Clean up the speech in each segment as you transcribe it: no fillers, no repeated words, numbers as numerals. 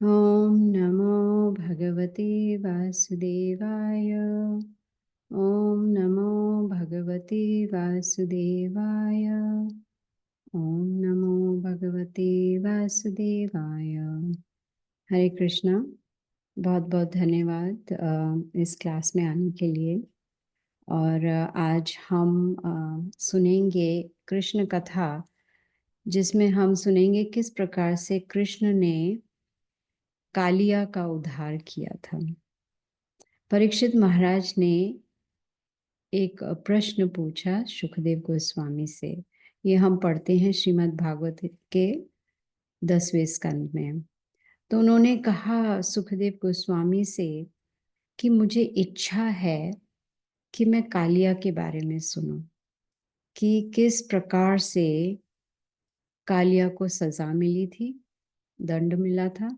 ॐ नमो भगवते वासुदेवाय। ॐ नमो भगवते वासुदेवाय। ॐ नमो भगवते वासुदेवाय। हरे कृष्णा। बहुत बहुत धन्यवाद इस क्लास में आने के लिए। और आज हम सुनेंगे कृष्ण कथा, जिसमें हम सुनेंगे किस प्रकार से कृष्ण ने कालिया का उद्धार किया था। परीक्षित महाराज ने एक प्रश्न पूछा सुखदेव गोस्वामी से। ये हम पढ़ते हैं श्रीमद् भागवत के 10वें स्कंद में। तो उन्होंने कहा सुखदेव गोस्वामी से कि मुझे इच्छा है कि मैं कालिया के बारे में सुनूं, कि किस प्रकार से कालिया को सजा मिली थी, दंड मिला था,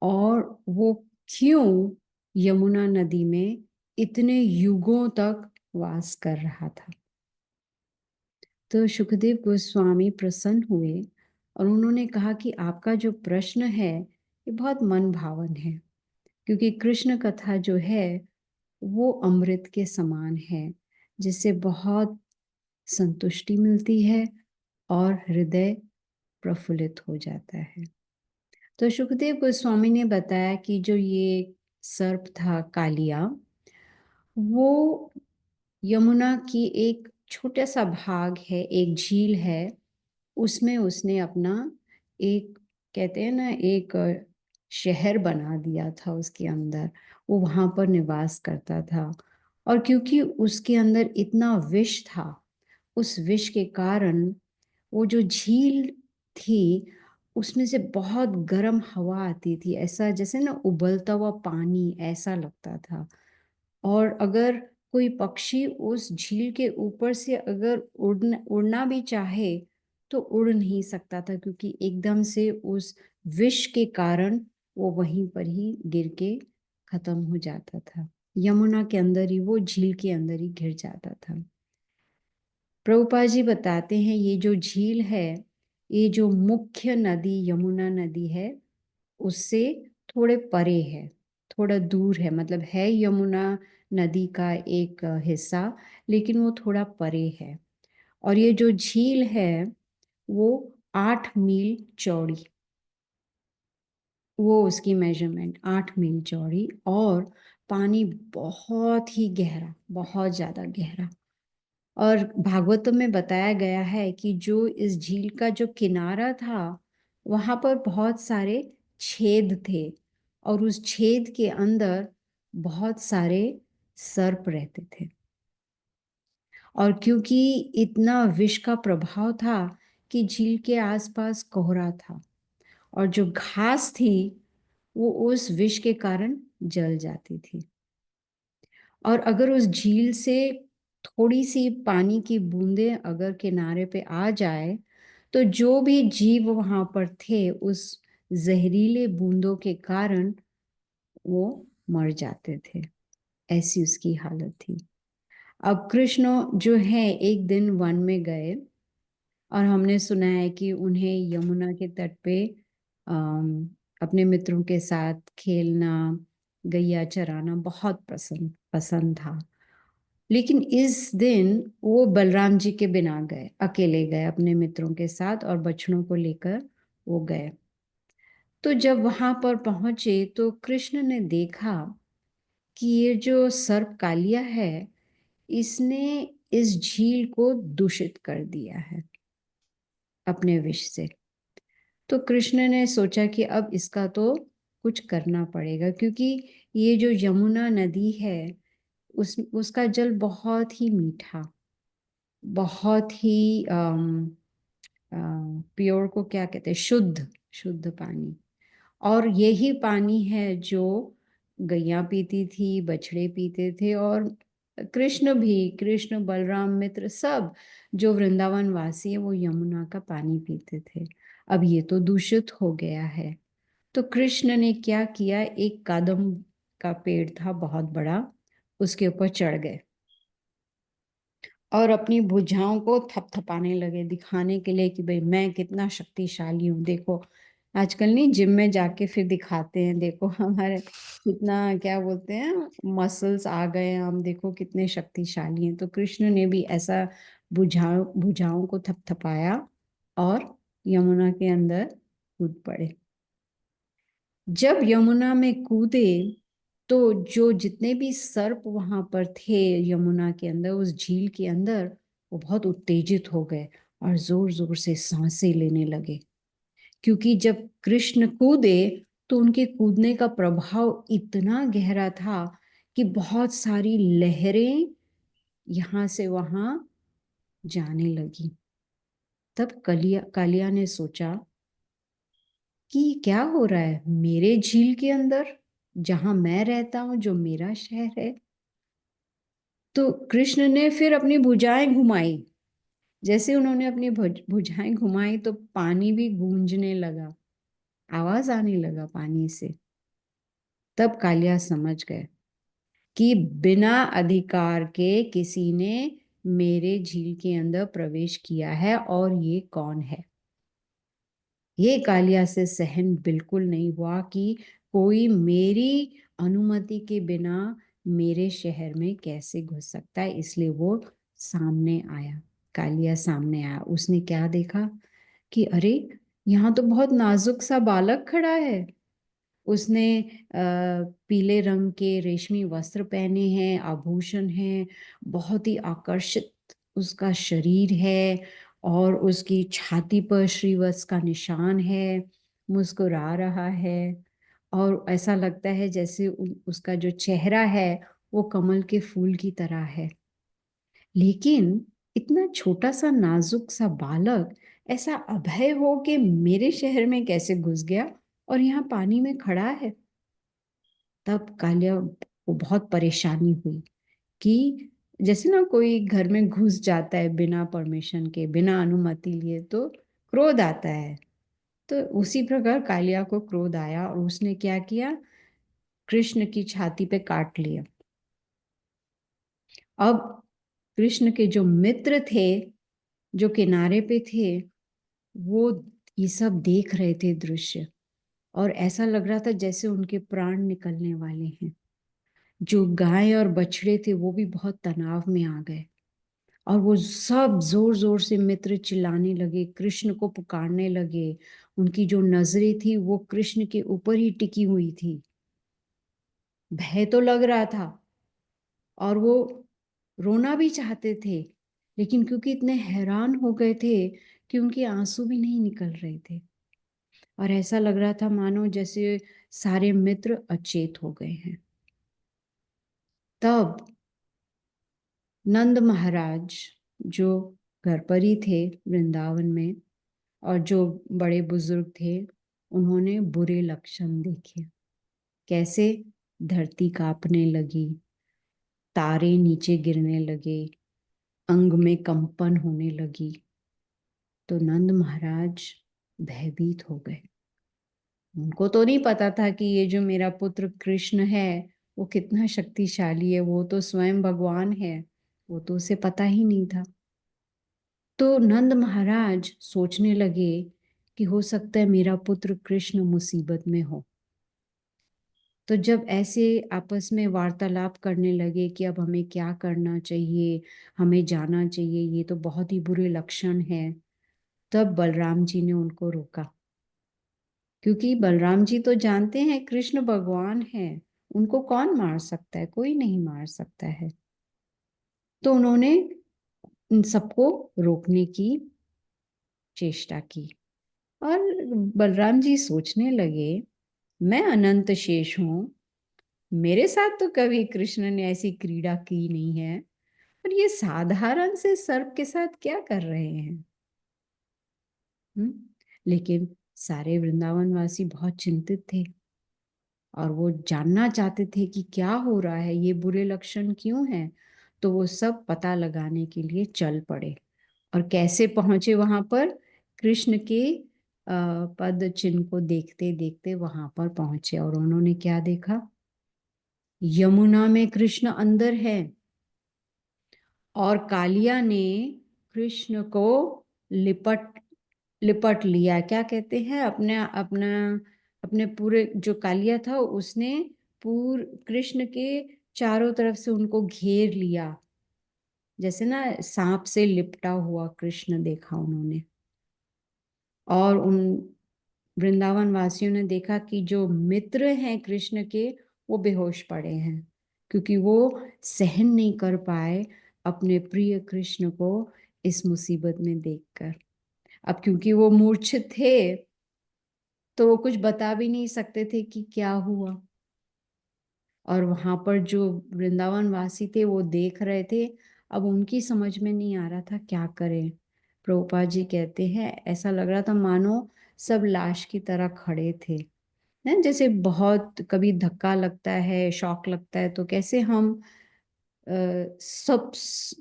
और वो क्यों यमुना नदी में इतने युगों तक वास कर रहा था। तो सुखदेव गोस्वामी प्रसन्न हुए और उन्होंने कहा कि आपका जो प्रश्न है ये बहुत मन भावन है, क्योंकि कृष्ण कथा जो है वो अमृत के समान है, जिससे बहुत संतुष्टि मिलती है और हृदय प्रफुल्लित हो जाता है। तो सुखदेव गोस्वामी ने बताया कि जो ये सर्प था कालिया, वो यमुना की एक छोटा सा भाग है, एक झील है, उसमें उसने अपना एक, कहते हैं ना, एक शहर बना दिया था उसके अंदर। वो वहाँ पर निवास करता था, और क्योंकि उसके अंदर इतना विष था, उस विष के कारण वो जो झील थी उसमें से बहुत गर्म हवा आती थी, ऐसा जैसे ना उबलता हुआ पानी ऐसा लगता था। और अगर कोई पक्षी उस झील के ऊपर से अगर उड़ना भी चाहे तो उड़ नहीं सकता था, क्योंकि एकदम से उस विष के कारण वो वहीं पर ही गिर के खत्म हो जाता था। यमुना के अंदर ही, वो झील के अंदर ही गिर जाता था। प्रभुपाद जी बताते हैं ये जो झील है, ये जो मुख्य नदी यमुना नदी है उससे थोड़े परे है, थोड़ा दूर है, मतलब है यमुना नदी का एक हिस्सा, लेकिन वो थोड़ा परे है। और ये जो झील है वो 8 मील चौड़ी, वो उसकी मेजरमेंट 8 मील चौड़ी, और पानी बहुत ही गहरा, बहुत ज्यादा गहरा। और भागवतम में बताया गया है कि जो इस झील का जो किनारा था वहां पर बहुत सारे छेद थे, और उस छेद के अंदर बहुत सारे सर्प रहते थे। और क्योंकि इतना विष का प्रभाव था कि झील के आसपास कोहरा था, और जो घास थी वो उस विष के कारण जल जाती थी। और अगर उस झील से थोड़ी सी पानी की बूंदें अगर किनारे पे आ जाए तो जो भी जीव वहां पर थे उस जहरीले बूंदों के कारण वो मर जाते थे। ऐसी उसकी हालत थी। अब कृष्ण जो है एक दिन वन में गए, और हमने सुना है कि उन्हें यमुना के तट पे अपने मित्रों के साथ खेलना, गैया चराना बहुत पसंद पसंद था। लेकिन इस दिन वो बलराम जी के बिना गए, अकेले गए अपने मित्रों के साथ, और बछड़ों को लेकर वो गए। तो जब वहां पर पहुंचे तो कृष्ण ने देखा कि ये जो सर्प कालिया है इसने इस झील को दूषित कर दिया है अपने विष से। तो कृष्ण ने सोचा कि अब इसका तो कुछ करना पड़ेगा, क्योंकि ये जो यमुना नदी है उसका जल बहुत ही मीठा, बहुत ही प्योर को क्या कहते हैं, शुद्ध शुद्ध पानी। और यही पानी है जो गैया पीती थी, बछड़े पीते थे, और कृष्ण भी, कृष्ण बलराम मित्र सब जो वृंदावन वासी है वो यमुना का पानी पीते थे। अब ये तो दूषित हो गया है। तो कृष्ण ने क्या किया, एक कदम का पेड़ था बहुत बड़ा, उसके ऊपर चढ़ गए और अपनी भुजाओं को थपथपाने लगे, दिखाने के लिए कि भाई मैं कितना शक्तिशाली हूँ, देखो आजकल नहीं, जिम में जाके फिर दिखाते हैं, देखो हमारे कितना क्या बोलते हैं, मसल्स आ गए हैं, हम देखो कितने शक्तिशाली हैं। तो कृष्ण ने भी ऐसा भुजाओं को थपथपाया और यमुना के अंदर कूद पड़े। जब यमुना में कूदे तो जो जितने भी सर्प वहां पर थे यमुना के अंदर, उस झील के अंदर, वो बहुत उत्तेजित हो गए और जोर जोर से सांसें लेने लगे। क्योंकि जब कृष्ण कूदे तो उनके कूदने का प्रभाव इतना गहरा था कि बहुत सारी लहरें यहां से वहां जाने लगी। तब कालिया ने सोचा कि क्या हो रहा है मेरे झील के अंदर, जहां मैं रहता हूं, जो मेरा शहर है। तो कृष्ण ने फिर अपनी भुजाएं घुमाई। जैसे उन्होंने अपनी भुजाएं घुमाई तो पानी भी गूंजने लगा, आवाज आने लगा पानी से। तब कालिया समझ गए कि बिना अधिकार के किसी ने मेरे झील के अंदर प्रवेश किया है, और ये कौन है। ये कालिया से सहन बिल्कुल नहीं हुआ कि कोई मेरी अनुमति के बिना मेरे शहर में कैसे घुस सकता है। इसलिए वो सामने आया, कालिया सामने आया। उसने क्या देखा कि अरे, यहाँ तो बहुत नाजुक सा बालक खड़ा है। उसने पीले रंग के रेशमी वस्त्र पहने हैं, आभूषण हैं, बहुत ही आकर्षित उसका शरीर है, और उसकी छाती पर श्रीवत्स का निशान है। मुस्कुरा रहा है, और ऐसा लगता है जैसे उसका जो चेहरा है वो कमल के फूल की तरह है। लेकिन इतना छोटा सा नाजुक सा बालक ऐसा अभय हो के मेरे शहर में कैसे घुस गया और यहाँ पानी में खड़ा है। तब कालिया को बहुत परेशानी हुई कि जैसे ना कोई घर में घुस जाता है बिना परमिशन के, बिना अनुमति लिए, तो क्रोध आता है। तो उसी प्रकार कालिया को क्रोध आया और उसने क्या किया, कृष्ण की छाती पे काट लिया। अब कृष्ण के जो मित्र थे, जो किनारे पे थे, वो ये सब देख रहे थे दृश्य, और ऐसा लग रहा था जैसे उनके प्राण निकलने वाले हैं। जो गाय और बछड़े थे वो भी बहुत तनाव में आ गए, और वो सब जोर जोर से मित्र चिल्लाने लगे, कृष्ण को पुकारने लगे। उनकी जो नजरें थी वो कृष्ण के ऊपर ही टिकी हुई थी। भय तो लग रहा था, और वो रोना भी चाहते थे, लेकिन क्योंकि इतने हैरान हो गए थे कि उनके आंसू भी नहीं निकल रहे थे, और ऐसा लग रहा था मानो जैसे सारे मित्र अचेत हो गए हैं। तब नंद महाराज, जो घर पर ही थे वृंदावन में, और जो बड़े बुजुर्ग थे, उन्होंने बुरे लक्षण देखे। कैसे? धरती कांपने लगी, तारे नीचे गिरने लगे, अंग में कंपन होने लगी। तो नंद महाराज भयभीत हो गए। उनको तो नहीं पता था कि ये जो मेरा पुत्र कृष्ण है वो कितना शक्तिशाली है, वो तो स्वयं भगवान है। वो तो उसे पता ही नहीं था। तो नंद महाराज सोचने लगे कि हो सकता है मेरा पुत्र कृष्ण मुसीबत में हो। तो जब ऐसे आपस में वार्तालाप करने लगे कि अब हमें क्या करना चाहिए, हमें जाना चाहिए, ये तो बहुत ही बुरे लक्षण है, तब बलराम जी ने उनको रोका। क्योंकि बलराम जी तो जानते हैं कृष्ण भगवान है, उनको कौन मार सकता है, कोई नहीं मार सकता है। तो उन्होंने इन सबको रोकने की चेष्टा की। और बलराम जी सोचने लगे, मैं अनंत शेष हूं, मेरे साथ तो कभी कृष्ण ने ऐसी क्रीड़ा की नहीं है, और ये साधारण से सर्प के साथ क्या कर रहे हैं। हम्म। लेकिन सारे वृंदावन वासी बहुत चिंतित थे, और वो जानना चाहते थे कि क्या हो रहा है, ये बुरे लक्षण क्यों हैं। तो वो सब पता लगाने के लिए चल पड़े, और कैसे पहुंचे वहां पर, कृष्ण के पद चिन्ह को देखते देखते वहां पर पहुंचे। और उन्होंने क्या देखा, यमुना में कृष्ण अंदर है, और कालिया ने कृष्ण को लिपट लिपट लिया, क्या कहते हैं, अपने अपना अपने पूरे जो कालिया था उसने कृष्ण के चारों तरफ से उनको घेर लिया, जैसे ना सांप से लिपटा हुआ कृष्ण देखा उन्होंने। और उन वृंदावन वासियों ने देखा कि जो मित्र हैं कृष्ण के वो बेहोश पड़े हैं, क्योंकि वो सहन नहीं कर पाए अपने प्रिय कृष्ण को इस मुसीबत में देखकर। अब क्योंकि वो मूर्छित थे तो वो कुछ बता भी नहीं सकते थे कि क्या हुआ। और वहां पर जो वृंदावन वासी थे वो देख रहे थे। अब उनकी समझ में नहीं आ रहा था क्या करें। प्रभुपाद जी कहते हैं ऐसा लग रहा था मानो सब लाश की तरह खड़े थे, ना, जैसे बहुत कभी धक्का लगता है, शॉक लगता है, तो कैसे हम सब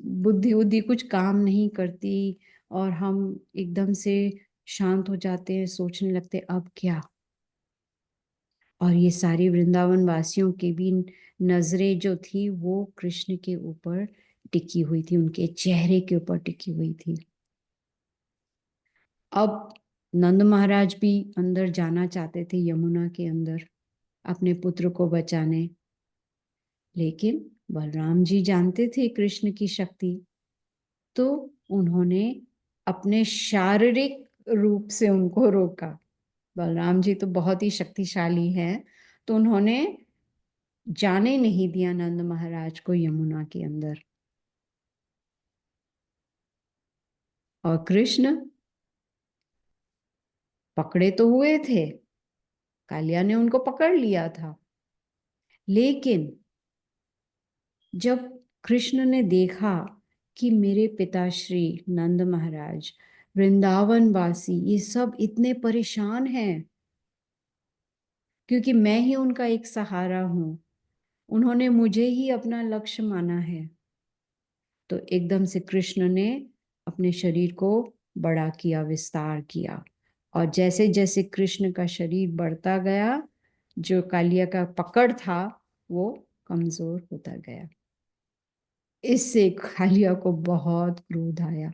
बुद्धि बुद्धि कुछ काम नहीं करती और हम एकदम से शांत हो जाते हैं, सोचने लगते अब क्या। और ये सारी वृंदावन वासियों की भी नजरें जो थी वो कृष्ण के ऊपर टिकी हुई थी, उनके चेहरे के ऊपर टिकी हुई थी। अब नंद महाराज भी अंदर जाना चाहते थे, यमुना के अंदर अपने पुत्र को बचाने, लेकिन बलराम जी जानते थे कृष्ण की शक्ति, तो उन्होंने अपने शारीरिक रूप से उनको रोका। बलराम जी तो बहुत ही शक्तिशाली हैं, तो उन्होंने जाने नहीं दिया नंद महाराज को यमुना के अंदर। और कृष्ण पकड़े तो हुए थे, कालिया ने उनको पकड़ लिया था, लेकिन जब कृष्ण ने देखा कि मेरे पिताश्री नंद महाराज, वृंदावन वासी, ये सब इतने परेशान हैं क्योंकि मैं ही उनका एक सहारा हूं, उन्होंने मुझे ही अपना लक्ष्य माना है, तो एकदम से कृष्ण ने अपने शरीर को बड़ा किया, विस्तार किया। और जैसे जैसे कृष्ण का शरीर बढ़ता गया, जो कालिया का पकड़ था वो कमजोर होता गया। इससे कालिया को बहुत क्रोध आया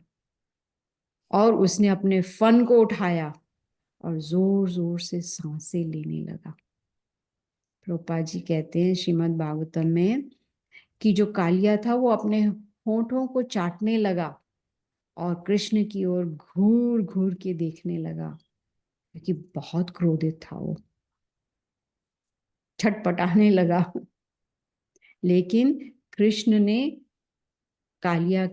और उसने अपने फन को उठाया और जोर जोर से सांसें लेने लगा। प्रभुपाद जी कहते हैं श्रीमद् भागवतम में कि जो कालिया था वो अपने होठों को चाटने लगा और कृष्ण की ओर घूर घूर के देखने लगा, क्योंकि बहुत क्रोधित था वो, छटपटाने लगा। लेकिन कृष्ण ने कालिया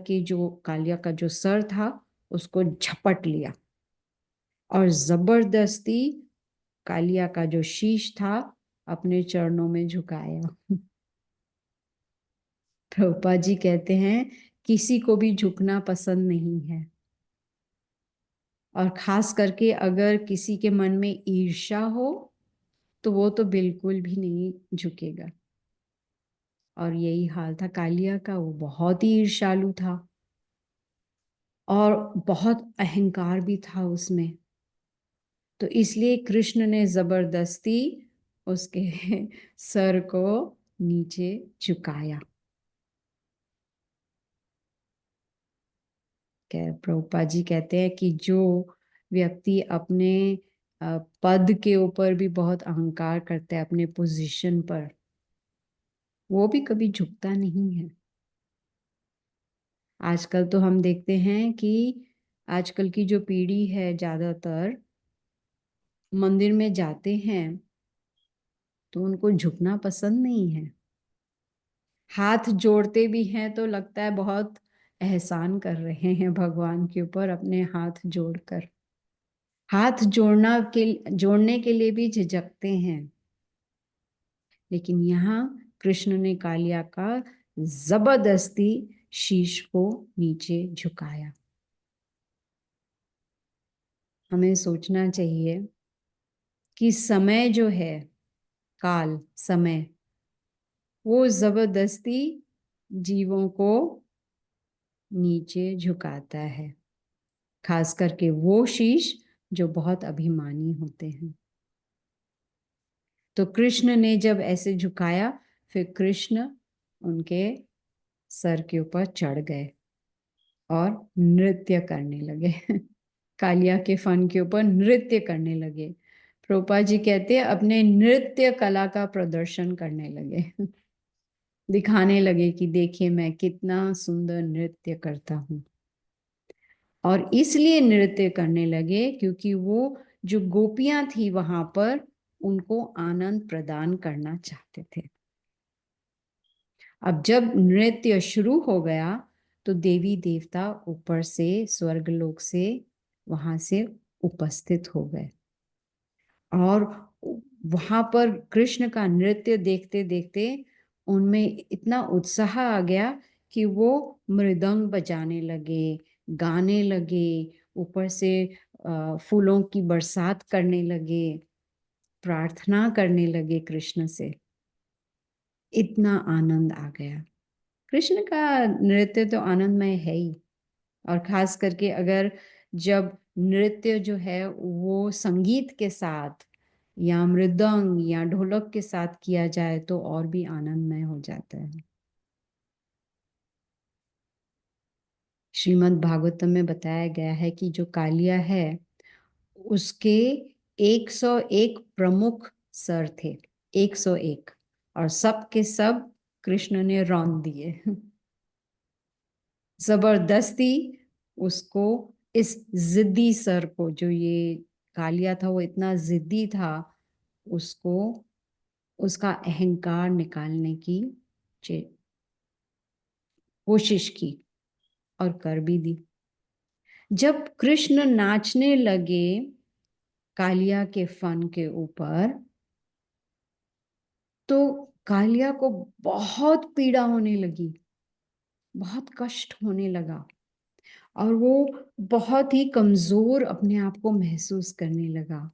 का जो सर था उसको झपट लिया और जबरदस्ती कालिया का जो शीश था अपने चरणों में झुकाया। प्रभुपाद जी कहते हैं किसी को भी झुकना पसंद नहीं है, और खास करके अगर किसी के मन में ईर्ष्या हो तो वो तो बिल्कुल भी नहीं झुकेगा। और यही हाल था कालिया का, वो बहुत ही ईर्ष्यालु था और बहुत अहंकार भी था उसमें। तो इसलिए कृष्ण ने जबरदस्ती उसके सर को नीचे झुकाया। प्रभुपाद जी कहते हैं कि जो व्यक्ति अपने पद के ऊपर भी बहुत अहंकार करता है, अपने पोजीशन पर, वो भी कभी झुकता नहीं है। आजकल तो हम देखते हैं कि आजकल की जो पीढ़ी है ज्यादातर मंदिर में जाते हैं तो उनको झुकना पसंद नहीं है। हाथ जोड़ते भी हैं तो लगता है बहुत एहसान कर रहे हैं भगवान के ऊपर, अपने हाथ जोड़कर। हाथ जोड़ने के लिए भी झिझकते हैं। लेकिन यहाँ कृष्ण ने कालिया का जबरदस्ती शीश को नीचे झुकाया। हमें सोचना चाहिए कि समय जो है, काल समय, वो जबरदस्ती जीवों को नीचे झुकाता है, खास करके वो शीश जो बहुत अभिमानी होते हैं। तो कृष्ण ने जब ऐसे झुकाया, फिर कृष्ण उनके सर के ऊपर चढ़ गए और नृत्य करने लगे। कालिया के फन के ऊपर नृत्य करने लगे। प्रभुपाद जी कहते हैं अपने नृत्य कला का प्रदर्शन करने लगे। दिखाने लगे कि देखिए मैं कितना सुंदर नृत्य करता हूँ। और इसलिए नृत्य करने लगे क्योंकि वो जो गोपियां थी वहां पर उनको आनंद प्रदान करना चाहते थे। अब जब नृत्य शुरू हो गया तो देवी देवता ऊपर से स्वर्गलोक से वहां से उपस्थित हो गए और वहां पर कृष्ण का नृत्य देखते देखते उनमें इतना उत्साह आ गया कि वो मृदंग बजाने लगे, गाने लगे, ऊपर से फूलों की बरसात करने लगे, प्रार्थना करने लगे कृष्ण से। इतना आनंद आ गया। कृष्ण का नृत्य तो आनंदमय है ही। और खास करके अगर जब नृत्य जो है वो संगीत के साथ या मृदंग या ढोलक के साथ किया जाए तो और भी आनंदमय हो जाता है। श्रीमद् भागवतम में बताया गया है कि जो कालिया है उसके 101 प्रमुख सर थे, 101, और सब के सब कृष्ण ने रौंद दिए। जबरदस्ती उसको, इस जिद्दी सर को, जो ये कालिया था वो इतना जिद्दी था, उसको उसका अहंकार निकालने की कोशिश की और कर भी दी। जब कृष्ण नाचने लगे कालिया के फन के ऊपर तो कालिया को बहुत पीड़ा होने लगी, बहुत कष्ट होने लगा और वो बहुत ही कमजोर अपने आप को महसूस करने लगा।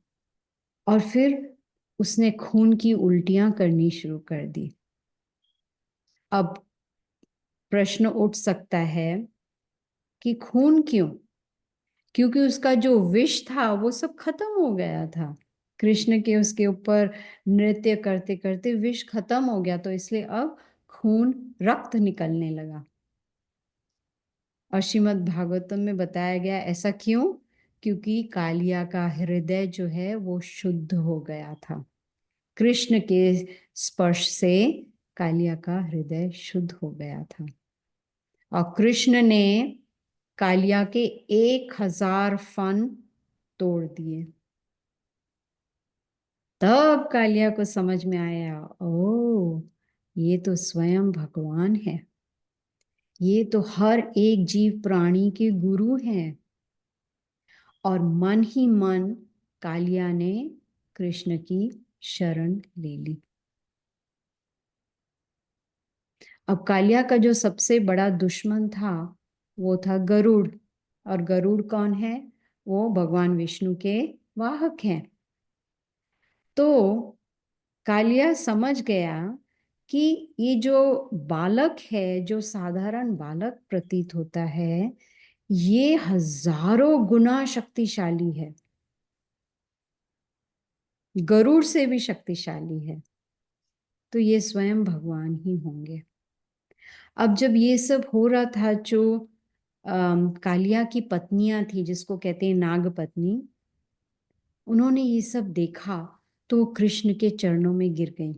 और फिर उसने खून की उल्टियां करनी शुरू कर दी। अब प्रश्न उठ सकता है कि खून क्यों? क्योंकि उसका जो विष था वो सब खत्म हो गया था। कृष्ण के उसके ऊपर नृत्य करते करते विष खत्म हो गया, तो इसलिए अब खून, रक्त निकलने लगा। और श्रीमद् भागवतम में बताया गया ऐसा क्यों? क्योंकि कालिया का हृदय जो है वो शुद्ध हो गया था। कृष्ण के स्पर्श से कालिया का हृदय शुद्ध हो गया था और कृष्ण ने कालिया के 1000 फन तोड़ दिए। तब कालिया को समझ में आया, ओ ये तो स्वयं भगवान है, ये तो हर एक जीव प्राणी के गुरु हैं। और मन ही मन कालिया ने कृष्ण की शरण ले ली। अब कालिया का जो सबसे बड़ा दुश्मन था वो था गरुड़। और गरुड़ कौन है? वो भगवान विष्णु के वाहक हैं। तो कालिया समझ गया कि ये जो बालक है, जो साधारण बालक प्रतीत होता है, ये हजारों गुना शक्तिशाली है, गरुड़ से भी शक्तिशाली है, तो ये स्वयं भगवान ही होंगे। अब जब ये सब हो रहा था, जो कालिया की पत्नियां थी जिसको कहते हैं नाग पत्नी, उन्होंने ये सब देखा तो कृष्ण के चरणों में गिर गई।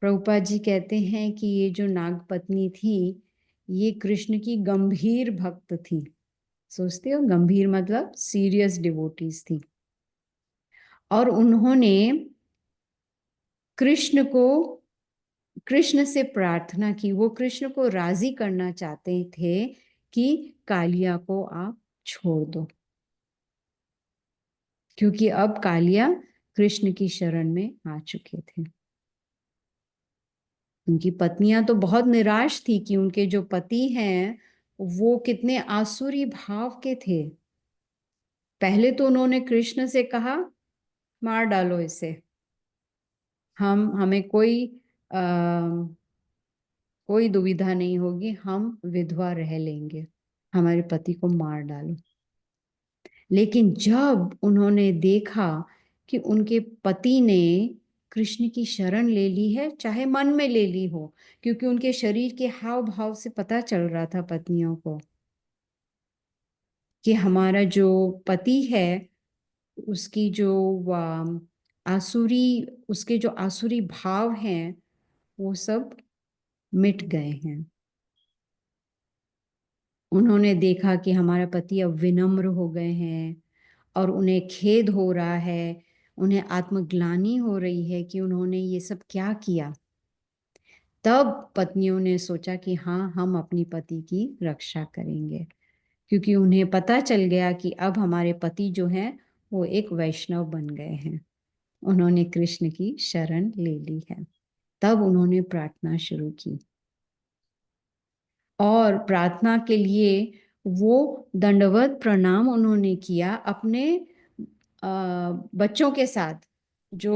प्रभुपाद जी कहते हैं कि ये जो नाग पत्नी थी ये कृष्ण की गंभीर भक्त थी। सोचते हो, गंभीर मतलब सीरियस डिवोटीज थी। और उन्होंने कृष्ण को, कृष्ण से प्रार्थना की, वो कृष्ण को राजी करना चाहते थे कि कालिया को आप छोड़ दो, क्योंकि अब कालिया कृष्ण की शरण में आ चुके थे। उनकी पत्नियां तो बहुत निराश थी कि उनके जो पति हैं वो कितने आसुरी भाव के थे। पहले तो उन्होंने कृष्ण से कहा मार डालो इसे, हमें आ, कोई दुविधा नहीं होगी, हम विधवा रह लेंगे, हमारे पति को मार डालो। लेकिन जब उन्होंने देखा कि उनके पति ने कृष्ण की शरण ले ली है, चाहे मन में ले ली हो, क्योंकि उनके शरीर के हाव भाव से पता चल रहा था पत्नियों को, कि हमारा जो पति है उसकी जो आसुरी उसके जो आसुरी भाव हैं वो सब मिट गए हैं। उन्होंने देखा कि हमारा पति अब विनम्र हो गए हैं और उन्हें खेद हो रहा है, उन्हें आत्मग्लानि हो रही है कि उन्होंने ये सब क्या किया। तब पत्नियों ने सोचा कि हाँ, हम अपनी पति की रक्षा करेंगे, क्योंकि उन्हें पता चल गया कि अब हमारे पति जो हैं वो एक वैष्णव बन गए हैं, उन्होंने कृष्ण की शरण ले ली है। तब उन्होंने प्रार्थना शुरू की और प्रार्थना के लिए वो दंडवत प्रणाम उन्होंने किया अपने बच्चों के साथ। जो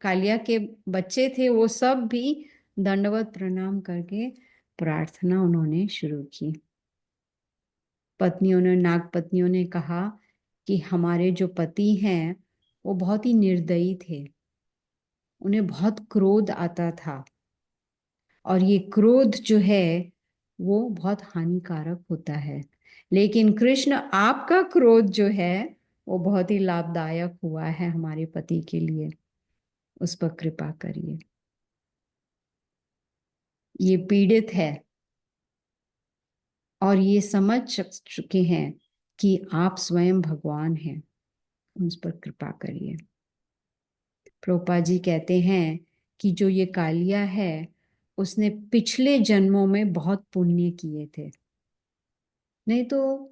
कालिया के बच्चे थे वो सब भी दंडवत प्रणाम करके प्रार्थना उन्होंने शुरू की। पत्नियों ने, नाग पत्नियों ने कहा कि हमारे जो पति हैं वो बहुत ही निर्दयी थे, उन्हें बहुत क्रोध आता था और ये क्रोध जो है वो बहुत हानिकारक होता है, लेकिन कृष्ण आपका क्रोध जो है वो बहुत ही लाभदायक हुआ है हमारे पति के लिए, उस पर कृपा करिए। ये पीड़ित है और ये समझ चुके हैं कि आप स्वयं भगवान हैं, उस पर कृपा करिए। प्रभुपाद जी कहते हैं कि जो ये कालिया है उसने पिछले जन्मों में बहुत पुण्य किए थे, नहीं तो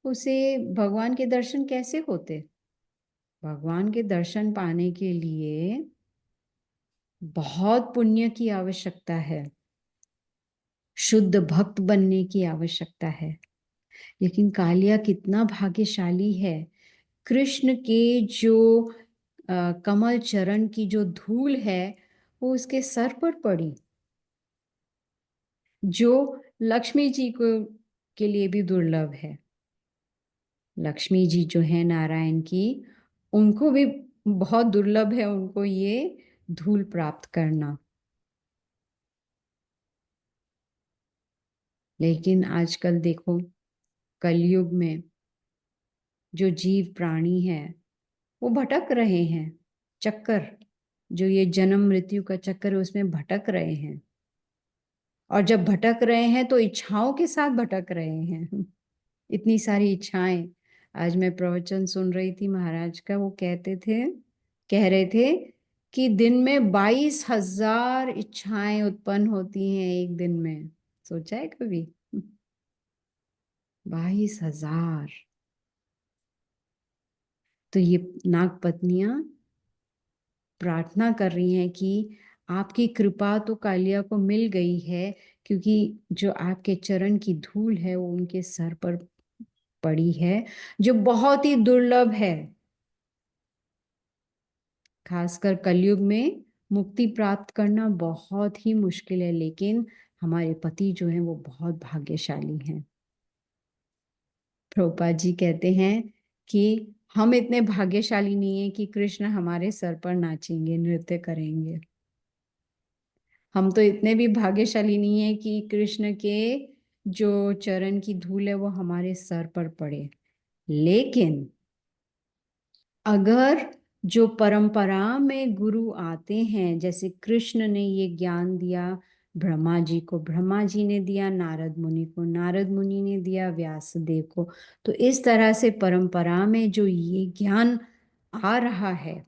उसे भगवान के दर्शन कैसे होते। भगवान के दर्शन पाने के लिए बहुत पुण्य की आवश्यकता है, शुद्ध भक्त बनने की आवश्यकता है। लेकिन कालिया कितना भाग्यशाली है, कृष्ण के जो कमल चरण की जो धूल है वो उसके सर पर पड़ी, जो लक्ष्मी जी को के लिए भी दुर्लभ है। लक्ष्मी जी जो है नारायण की, उनको भी बहुत दुर्लभ है उनको ये धूल प्राप्त करना। लेकिन आजकल देखो, कलयुग में जो जीव प्राणी है वो भटक रहे हैं, चक्कर, जो ये जन्म मृत्यु का चक्कर है उसमें भटक रहे हैं। और जब भटक रहे हैं तो इच्छाओं के साथ भटक रहे हैं। इतनी सारी इच्छाएं। आज मैं प्रवचन सुन रही थी महाराज का, वो कहते थे, कह रहे थे कि दिन में 22,000 इच्छाएं उत्पन्न होती हैं एक दिन में। सोचा है कभी? 22,000। तो ये नाग पत्नियां प्रार्थना कर रही हैं कि आपकी कृपा तो कालिया को मिल गई है, क्योंकि जो आपके चरण की धूल है वो उनके सर पर पड़ी है, जो बहुत ही दुर्लभ है। खासकर कलयुग में मुक्ति प्राप्त करना बहुत ही मुश्किल है, लेकिन हमारे पति जो हैं वो बहुत भाग्यशाली हैं। प्रभुपाद जी कहते हैं कि हम इतने भाग्यशाली नहीं है कि कृष्ण हमारे सर पर नाचेंगे, नृत्य करेंगे। हम तो इतने भी भाग्यशाली नहीं है कि कृष्ण के जो चरण की धूल है वो हमारे सर पर पड़े। लेकिन अगर जो परंपरा में गुरु आते हैं, जैसे कृष्ण ने ये ज्ञान दिया ब्रह्मा जी को, ब्रह्मा जी ने दिया नारद मुनि को, नारद मुनि ने दिया व्यासदेव को, तो इस तरह से परंपरा में जो ये ज्ञान आ रहा है,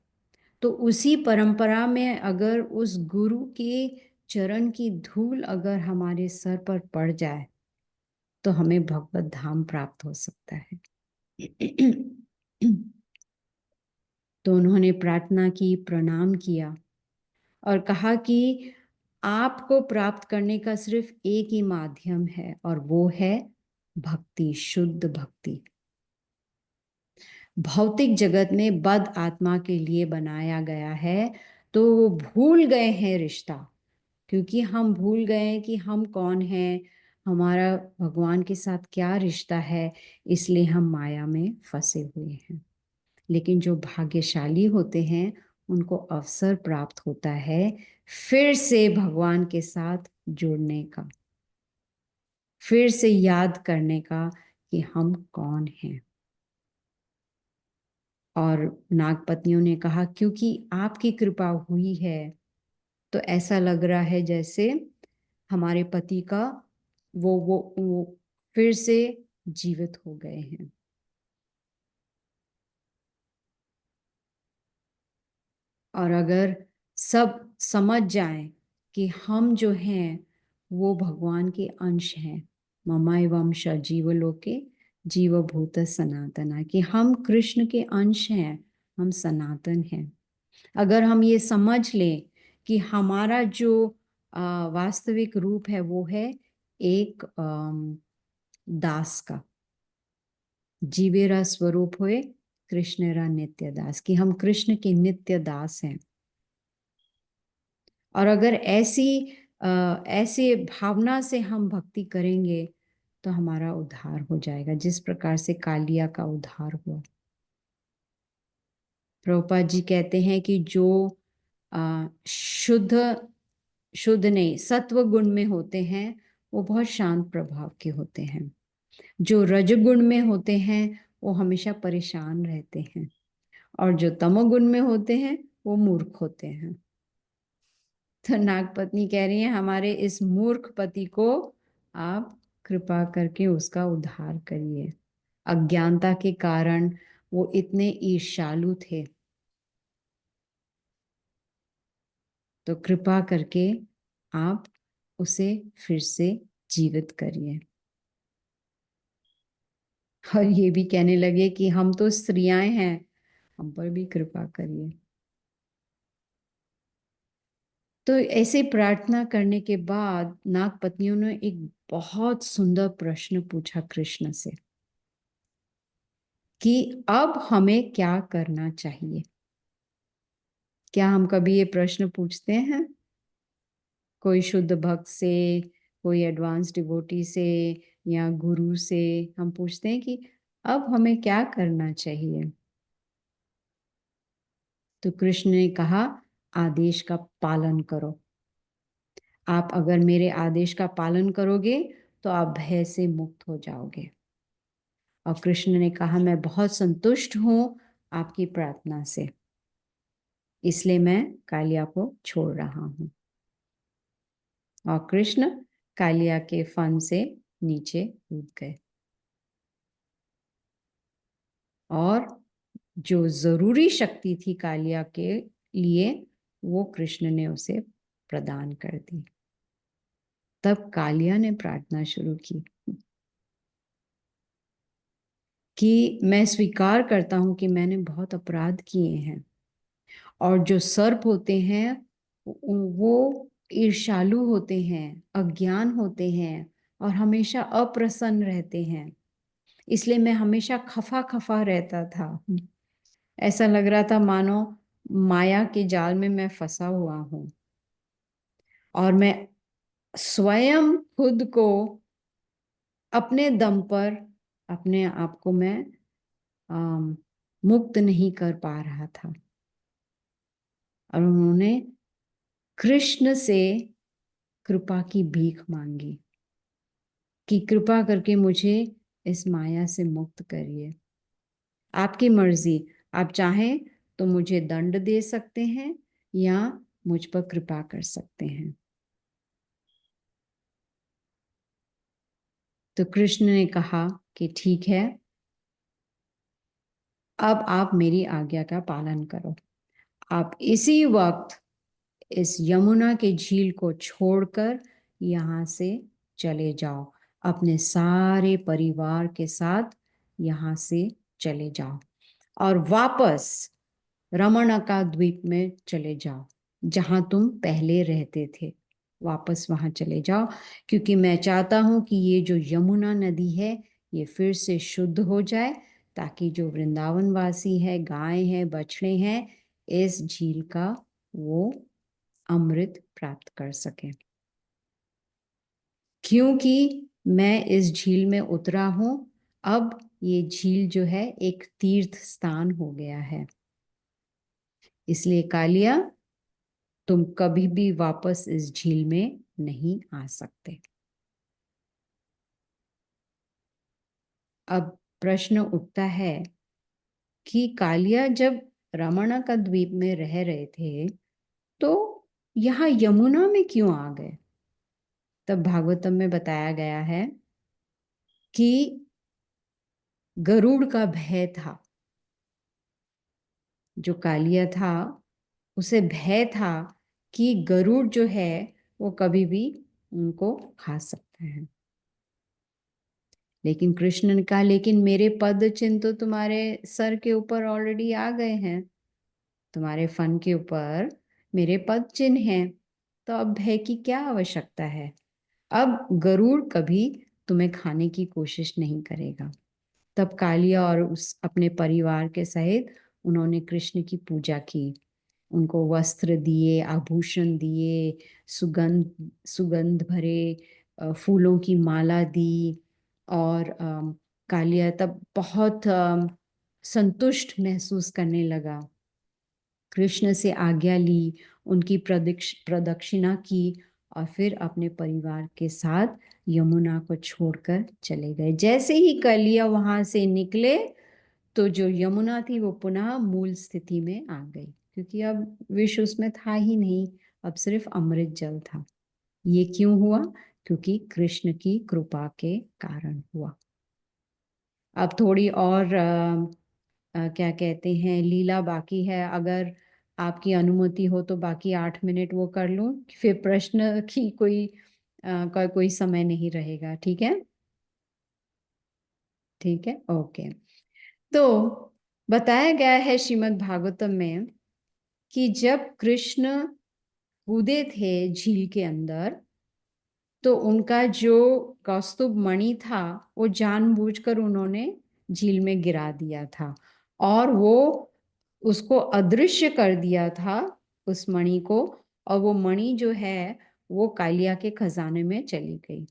तो उसी परंपरा में अगर उस गुरु के चरण की धूल अगर हमारे सर पर पड़ जाए तो हमें भगवत धाम प्राप्त हो सकता है। तो उन्होंने प्रार्थना की, प्रणाम किया और कहा कि आपको प्राप्त करने का सिर्फ एक ही माध्यम है और वो है भक्ति, शुद्ध भक्ति। भौतिक जगत में बद आत्मा के लिए बनाया गया है, तो वो भूल गए हैं रिश्ता, क्योंकि हम भूल गए हैं कि हम कौन हैं, हमारा भगवान के साथ क्या रिश्ता है, इसलिए हम माया में फंसे हुए हैं। लेकिन जो भाग्यशाली होते हैं उनको अवसर प्राप्त होता है फिर से भगवान के साथ जुड़ने का, फिर से याद करने का कि हम कौन हैं। और नागपत्नियों ने कहा क्योंकि आपकी कृपा हुई है तो ऐसा लग रहा है जैसे हमारे पति का वो फिर से जीवित हो गए हैं। और अगर सब समझ जाएं कि हम जो हैं वो भगवान के अंश हैं, ममाय वंश जीवलोके जीवभूत सनातना, कि हम कृष्ण के अंश हैं, हम सनातन हैं। अगर हम ये समझ लें कि हमारा जो वास्तविक रूप है वो है एक दास का, जीवेरा स्वरूप हुए कृष्णेरा नित्य दास, कि हम कृष्ण के नित्य दास हैं। और अगर ऐसे भावना से हम भक्ति करेंगे तो हमारा उद्धार हो जाएगा, जिस प्रकार से कालिया का उद्धार हुआ। प्रभुपाद जी कहते हैं कि जो शुद्ध शुद्ध नहीं सत्व गुण में होते हैं वो बहुत शांत प्रभाव के होते हैं, जो रजगुण में होते हैं वो हमेशा परेशान रहते हैं, और जो तमोगुण में होते हैं वो मूर्ख होते हैं। तो नागपत्नी कह रही है हमारे इस मूर्ख पति को आप कृपा करके उसका उद्धार करिए। अज्ञानता के कारण वो इतने ईर्ष्यालु थे, तो कृपा करके आप उसे फिर से जीवित करिए। और ये भी कहने लगे कि हम तो स्त्रियां हैं, हम पर भी कृपा करिए। तो ऐसे प्रार्थना करने के बाद नागपत्नियों ने एक बहुत सुंदर प्रश्न पूछा कृष्ण से कि अब हमें क्या करना चाहिए। क्या हम कभी ये प्रश्न पूछते हैं कोई शुद्ध भक्त से, कोई एडवांस डिवोटी से या गुरु से? हम पूछते हैं कि अब हमें क्या करना चाहिए। तो कृष्ण ने कहा आदेश का पालन करो। आप अगर मेरे आदेश का पालन करोगे तो आप भय से मुक्त हो जाओगे। और कृष्ण ने कहा मैं बहुत संतुष्ट हूं आपकी प्रार्थना से, इसलिए मैं कालिया को छोड़ रहा हूं। और कृष्ण कालिया के फन से नीचे कूद गए, और जो जरूरी शक्ति थी कालिया के लिए वो कृष्ण ने उसे प्रदान कर दी। तब कालिया ने प्रार्थना शुरू की कि मैं स्वीकार करता हूं कि मैंने बहुत अपराध किए हैं, और जो सर्प होते हैं वो ईर्ष्यालु होते हैं, अज्ञान होते हैं और हमेशा अप्रसन्न रहते हैं। इसलिए मैं हमेशा खफा खफा रहता था, ऐसा लग रहा था मानो माया के जाल में मैं फंसा हुआ हूं, और मैं स्वयं खुद को अपने दम पर अपने आप को मैं मुक्त नहीं कर पा रहा था। और उन्होंने कृष्ण से कृपा की भीख मांगी कि कृपा करके मुझे इस माया से मुक्त करिए। आपकी मर्जी, आप चाहें तो मुझे दंड दे सकते हैं या मुझ पर कृपा कर सकते हैं। तो कृष्ण ने कहा कि ठीक है, अब आप मेरी आज्ञा का पालन करो। आप इसी वक्त इस यमुना के झील को छोड़कर यहाँ से चले जाओ, अपने सारे परिवार के साथ यहाँ से चले जाओ और वापस रमणका द्वीप में चले जाओ जहाँ तुम पहले रहते थे। वापस वहाँ चले जाओ, क्योंकि मैं चाहता हूँ कि ये जो यमुना नदी है ये फिर से शुद्ध हो जाए, ताकि जो वृंदावन वासी है, गाय हैं, बछड़े हैं, इस झील का वो अमृत प्राप्त कर सके। क्योंकि मैं इस झील में उतरा हूं, अब ये झील जो है एक तीर्थ स्थान हो गया है। इसलिए कालिया तुम कभी भी वापस इस झील में नहीं आ सकते। अब प्रश्न उठता है कि कालिया जब रमणा का द्वीप में रह रहे थे तो यहाँ यमुना में क्यों आ गए? तब भागवतम में बताया गया है कि गरुड़ का भय था। जो कालिया था उसे भय था कि गरुड़ जो है वो कभी भी उनको खा सकता है। लेकिन कृष्ण ने कहा, लेकिन मेरे पद चिन्ह तो तुम्हारे सर के ऊपर ऑलरेडी आ गए हैं, तुम्हारे फन के ऊपर मेरे पद चिन्ह हैं, तो अब भय की क्या आवश्यकता है? अब गरुड़ कभी तुम्हें खाने की कोशिश नहीं करेगा। तब कालिया और उस अपने परिवार के सहित उन्होंने कृष्ण की पूजा की, उनको वस्त्र दिए, आभूषण दिए, सुगंध सुगंध भरे फूलों की माला दी। और कालिया तब बहुत संतुष्ट महसूस करने लगा। कृष्ण से आज्ञा ली, उनकी प्रदक्षिणा की और फिर अपने परिवार के साथ यमुना को छोड़कर चले गए। जैसे ही कालिया वहां से निकले तो जो यमुना थी वो पुनः मूल स्थिति में आ गई, क्योंकि अब विष उसमें था ही नहीं, अब सिर्फ अमृत जल था। ये क्यों हुआ? क्योंकि कृष्ण की कृपा के कारण हुआ। अब थोड़ी और क्या कहते हैं लीला बाकी है। अगर आपकी अनुमति हो तो बाकी 8 मिनट वो कर लूं, फिर प्रश्न की कोई समय नहीं रहेगा। ठीक है? ठीक है, ओके। तो बताया गया है श्रीमद् भागवतम में कि जब कृष्ण कूदे थे झील के अंदर तो उनका जो कौस्तुभ मणि था वो जानबूझकर उन्होंने झील में गिरा दिया था और वो उसको अदृश्य कर दिया था, उस मणि को। और वो मणि जो है वो कालिया के खजाने में चली गई।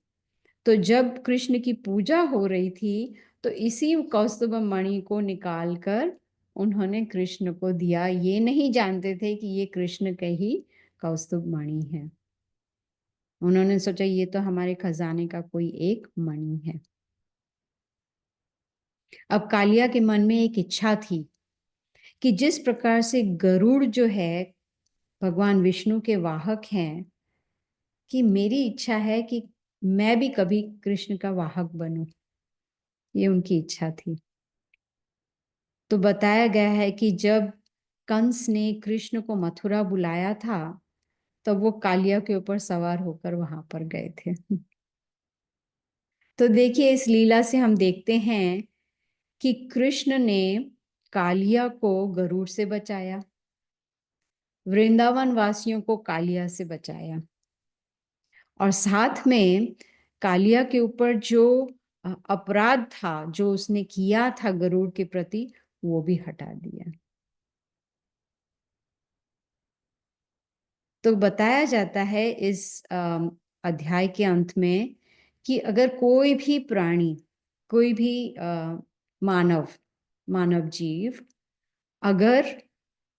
तो जब कृष्ण की पूजा हो रही थी तो इसी कौस्तुभ मणि को निकालकर उन्होंने कृष्ण को दिया। ये नहीं जानते थे कि ये कृष्ण का ही कौस्तुभ मणि है। उन्होंने सोचा ये तो हमारे खजाने का कोई एक मणि है। अब कालिया के मन में एक इच्छा थी कि जिस प्रकार से गरुड़ जो है भगवान विष्णु के वाहक हैं, कि मेरी इच्छा है कि मैं भी कभी कृष्ण का वाहक बनूं। ये उनकी इच्छा थी। तो बताया गया है कि जब कंस ने कृष्ण को मथुरा बुलाया था तब वो कालिया के ऊपर सवार होकर वहां पर गए थे। तो देखिए, इस लीला से हम देखते हैं कि कृष्ण ने कालिया को गरुड़ से बचाया, वृंदावन वासियों को कालिया से बचाया, और साथ में कालिया के ऊपर जो अपराध था जो उसने किया था गरुड़ के प्रति, वो भी हटा दिया। तो बताया जाता है इस अध्याय के अंत में कि अगर कोई भी प्राणी, कोई भी मानव मानव जीव अगर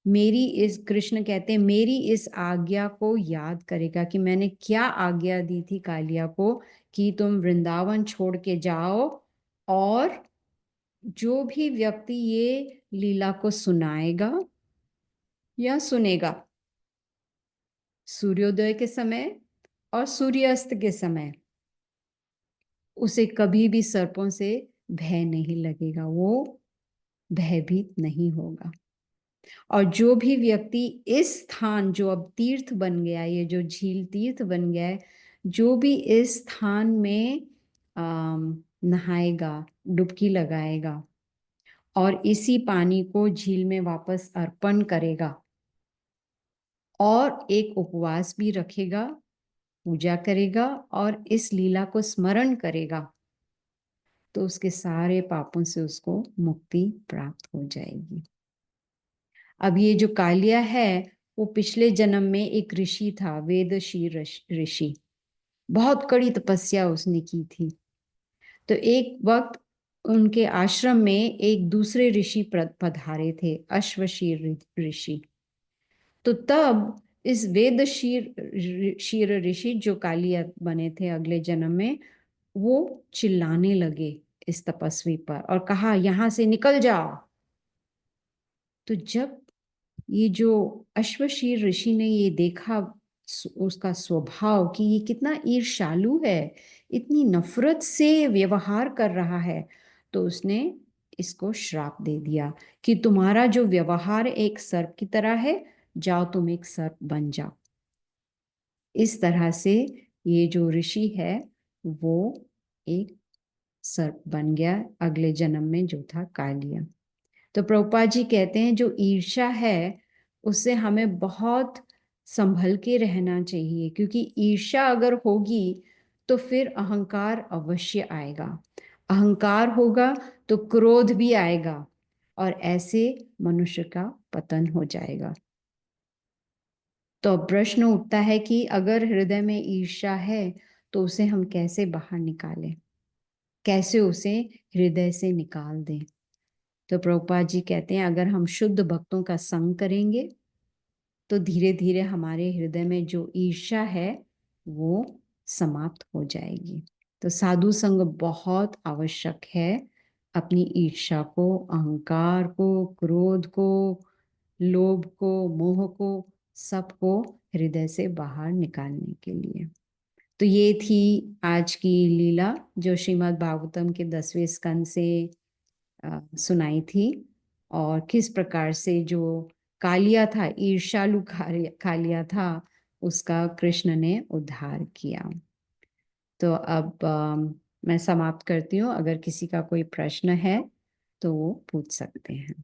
मेरी इस कृष्ण कहते हैं मेरी इस आज्ञा को याद करेगा कि मैंने क्या आज्ञा दी थी कालिया को कि तुम वृंदावन छोड़ के जाओ, और जो भी व्यक्ति ये लीला को सुनाएगा या सुनेगा सूर्योदय के समय और सूर्यास्त के समय, उसे कभी भी सर्पों से भय नहीं लगेगा, वो भयभीत नहीं होगा। और जो भी व्यक्ति इस स्थान जो अब तीर्थ बन गया, ये जो झील तीर्थ बन गया है, जो भी इस स्थान में नहाएगा, डुबकी लगाएगा और इसी पानी को झील में वापस अर्पण करेगा और एक उपवास भी रखेगा, पूजा करेगा और इस लीला को स्मरण करेगा, तो उसके सारे पापों से उसको मुक्ति प्राप्त हो जाएगी। अब ये जो कालिया है वो पिछले जन्म में एक ऋषि था, वेदशीर ऋषि। बहुत कड़ी तपस्या उसने की थी। तो एक वक्त उनके आश्रम में एक दूसरे ऋषि पधारे थे, अश्वशीर ऋषि। तो तब इस शीर ऋषि जो कालिया बने थे अगले जन्म में, वो चिल्लाने लगे इस तपस्वी पर और कहा, यहां से निकल जाओ, तो जब ये जो अश्वशीर ऋषि ने ये देखा उसका स्वभाव कि ये कितना ईर्ष्यालु है, इतनी नफरत से व्यवहार कर रहा है, तो उसने इसको श्राप दे दिया कि तुम्हारा जो व्यवहार एक सर्प की तरह है, जाओ तुम एक सर्प बन जाओ। इस तरह से ये जो ऋषि है वो एक सर्प बन गया, अगले जन्म में जो था कालिया। तो प्रभुपाद जी कहते हैं जो ईर्ष्या है उससे हमें बहुत संभल के रहना चाहिए, क्योंकि ईर्ष्या अगर होगी तो फिर अहंकार अवश्य आएगा, अहंकार होगा तो क्रोध भी आएगा, और ऐसे मनुष्य का पतन हो जाएगा। तो अब प्रश्न उठता है कि अगर हृदय में ईर्ष्या है तो उसे हम कैसे बाहर निकालें, कैसे उसे हृदय से निकाल दें। तो प्रभुपाद जी कहते हैं अगर हम शुद्ध भक्तों का संग करेंगे तो धीरे धीरे हमारे हृदय में जो ईर्ष्या है वो समाप्त हो जाएगी। तो साधु संग बहुत आवश्यक है अपनी ईर्ष्या को, अहंकार को, क्रोध को, लोभ को, मोह को, सबको हृदय से बाहर निकालने के लिए। तो ये थी आज की लीला जो श्रीमद् भागवतम के 10वें स्कंद से सुनाई थी, और किस प्रकार से जो कालिया था, ईर्ष्यालु कालिया था, उसका कृष्ण ने उद्धार किया। तो अब मैं समाप्त करती हूँ। अगर किसी का कोई प्रश्न है तो वो पूछ सकते हैं।